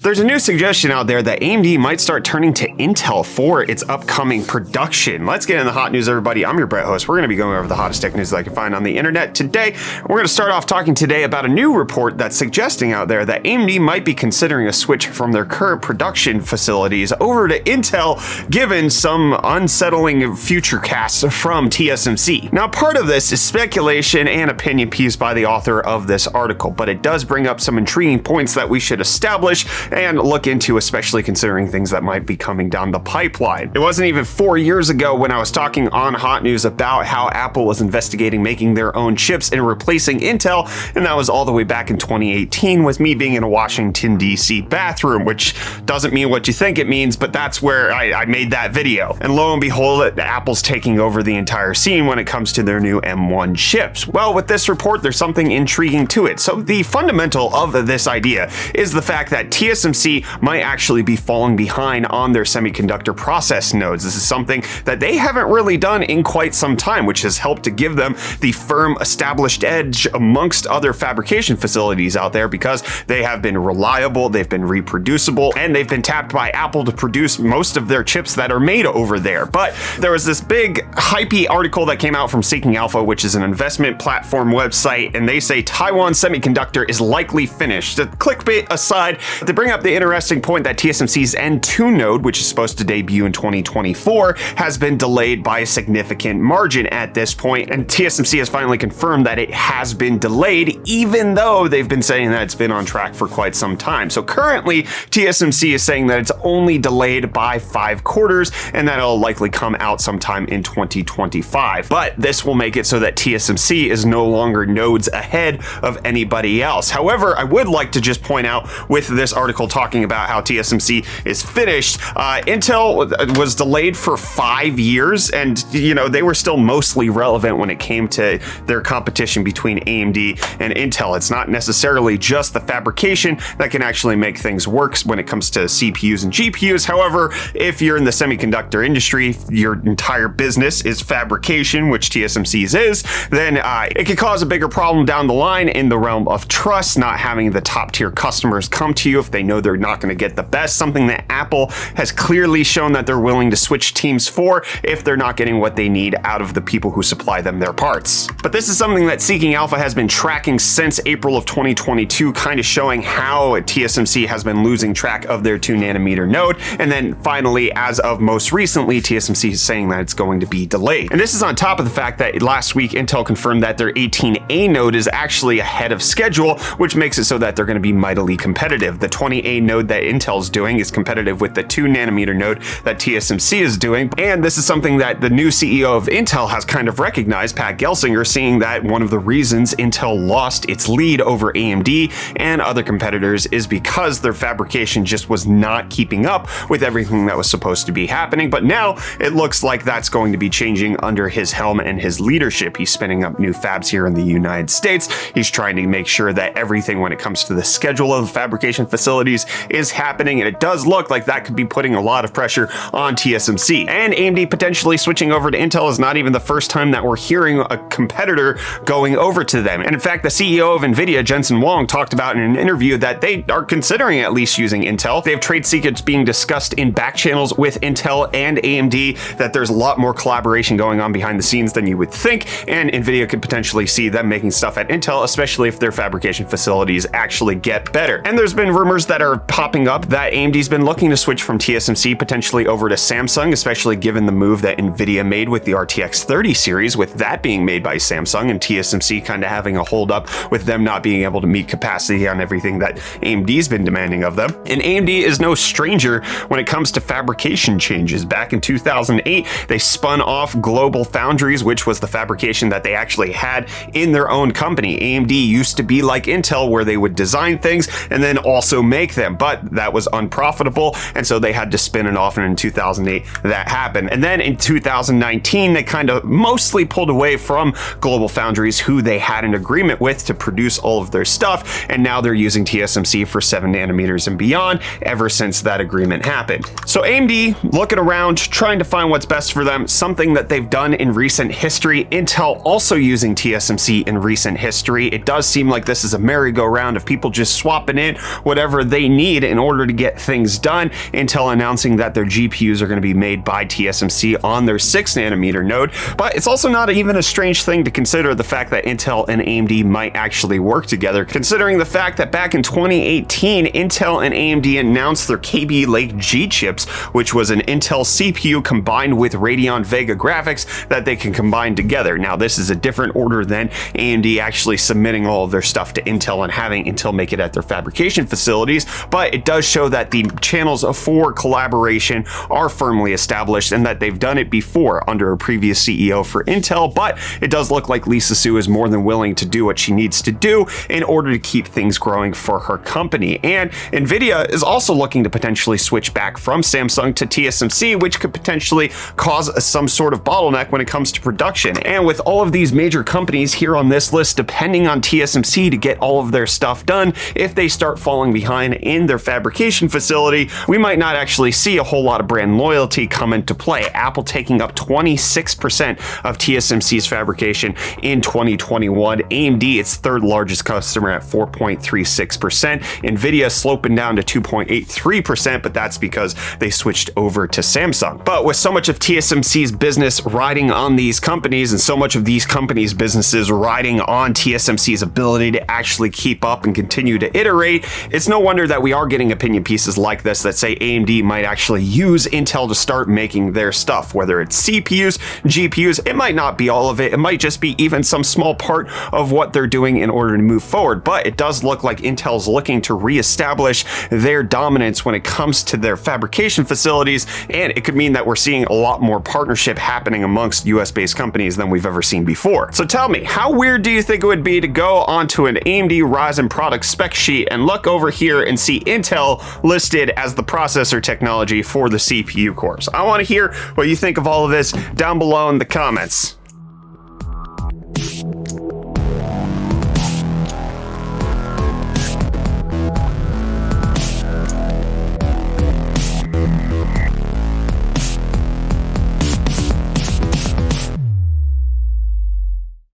There's a new suggestion out there that AMD might start turning to Intel for its upcoming production. Let's get in the hot news, everybody. I'm your Brett host. We're going to be going over the hottest tech news that I can find on the internet today. We're going to start off talking today about a new report that's suggesting out there that AMD might be considering a switch from their current production facilities over to Intel, given some unsettling future casts from TSMC. Now, part of this is speculation and opinion piece by the author of this article, but it does bring up some intriguing points that we should establish and look into, especially considering things that might be coming down the pipeline. It wasn't even 4 years ago when I was talking on Hot News about how Apple was investigating making their own chips and replacing Intel, and that was all the way back in 2018 with me being in a Washington, D.C. bathroom, which doesn't mean what you think it means, but that's where I made that video. And lo and behold, Apple's taking over the entire scene when it comes to their new M1 chips. Well, with this report, there's something intriguing to it. So the fundamental of this idea is the fact that TSMC might actually be falling behind on their semiconductor process nodes. This is something that they haven't really done in quite some time, which has helped to give them the firm established edge amongst other fabrication facilities out there because they have been reliable, they've been reproducible, and they've been tapped by Apple to produce most of their chips that are made over there. But there was this big hypey article that came out from Seeking Alpha, which is an investment platform website, and they say Taiwan Semiconductor is likely finished. The clickbait aside, they bring up the interesting point that TSMC's N2 node, which is supposed to debut in 2024, has been delayed by a significant margin at this point, and TSMC has finally confirmed that it has been delayed, even though they've been saying that it's been on track for quite some time. So currently, TSMC is saying that it's only delayed by 5 quarters, and that it'll likely come out sometime in 2025. But this will make it so that TSMC is no longer nodes ahead of anybody else. However, I would like to just point out with this article talking about how TSMC is finished, Intel was delayed for 5 years, and they were still mostly relevant when it came to their competition between AMD and Intel. It's not necessarily just the fabrication that can actually make things work when it comes to CPUs and GPUs. However, if you're in the semiconductor industry, your entire business is fabrication, which TSMC's is, then it could cause a bigger problem down the line in the realm of trust, not having the top tier customers come to you if they know they're not going to get the best, something that Apple has clearly shown that they're willing to switch teams for if they're not getting what they need out of the people who supply them their parts. But this is something that Seeking Alpha has been tracking since April of 2022, kind of showing how TSMC has been losing track of their 2nm node, and then finally, as of most recently, TSMC is saying that it's going to be delayed. And this is on top of the fact that last week Intel confirmed that their 18A node is actually ahead of schedule, which makes it so that they're going to be mightily competitive. The 20A node that Intel's doing is competitive with the 2nm node that TSMC is doing, and this is something that the new CEO of Intel has kind of recognized, Pat Gelsinger, seeing that one of the reasons Intel lost its lead over AMD and other competitors is because their fabrication just was not keeping up with everything that was supposed to be happening. But now it looks like that's going to be changing under his helm and his leadership. He's spinning up new fabs here in the United States. He's trying to make sure that everything when it comes to the schedule of fabrication facilities is happening, and it does look like that could be putting a lot of pressure on TSMC. And AMD potentially switching over to Intel is not even the first time that we're hearing a competitor going over to them. And in fact, the CEO of NVIDIA, Jensen Huang, talked about in an interview that they are considering at least using Intel. They have trade secrets being discussed in back channels with Intel and AMD, that there's a lot more collaboration going on behind the scenes than you would think, and NVIDIA could potentially see them making stuff at Intel, especially if their fabrication facilities actually get better. And there's been rumors that are popping up that AMD's been looking to switch from TSMC potentially over to Samsung, especially given the move that NVIDIA made with the RTX 30 series, with that being made by Samsung and TSMC kind of having a hold up with them not being able to meet capacity on everything that AMD's been demanding of them. And AMD is no stranger when it comes to fabrication changes. Back in 2008, they spun off Global Foundries, which was the fabrication that they actually had in their own company. AMD used to be like Intel, where they would design things and then also make them, but that was unprofitable, and so they had to spin it off, and in 2008 that happened. And then in 2019 they kind of mostly pulled away from Global Foundries, who they had an agreement with to produce all of their stuff, and now they're using TSMC for 7nm and beyond ever since that agreement happened. So AMD looking around, trying to find what's best for them, something that they've done in recent history. Intel also using TSMC in recent history. It does seem like this is a merry-go-round of people just swapping in whatever they need in order to get things done. Intel announcing that their GPUs are going to be made by TSMC on their 6nm node, but it's also not even a strange thing to consider the fact that Intel and AMD might actually work together, considering the fact that back in 2018, Intel and AMD announced their KB Lake G chips, which was an Intel CPU combined with Radeon Vega graphics that they can combine together. Now, this is a different order than AMD actually submitting all of their stuff to Intel and having Intel make it at their fabrication facilities, but it does show that the channels for collaboration are firmly established and that they've done it before under a previous CEO for Intel, but it does look like Lisa Su is more than willing to do what she needs to do in order to keep things growing for her company. And Nvidia is also looking to potentially switch back from Samsung to TSMC, which could potentially cause some sort of bottleneck when it comes to production. And with all of these major companies here on this list depending on TSMC to get all of their stuff done, if they start falling behind in their fabrication facility, we might not actually see a whole lot of brand loyalty come into play. Apple taking up 26% of TSMC's fabrication in 2021. AMD, its third largest customer at 4.36%. Nvidia sloping down to 2.83%, but that's because they switched over to Samsung. But with so much of TSMC's business riding on these companies and so much of these companies' businesses riding on TSMC's ability to actually keep up and continue to iterate, it's no wonder that we are getting opinion pieces like this that say AMD might actually use Intel to start making their stuff, whether it's CPUs, GPUs. It might not be all of it. It might just be even some small part of what they're doing in order to move forward. But it does look like Intel's looking to reestablish their dominance when it comes to their fabrication facilities, and it could mean that we're seeing a lot more partnership happening amongst US-based companies than we've ever seen before. So tell me, how weird do you think it would be to go onto an AMD Ryzen product spec sheet and look over here and see Intel listed as the processor technology for the CPU cores? I want to hear what you think of all of this down below in the comments.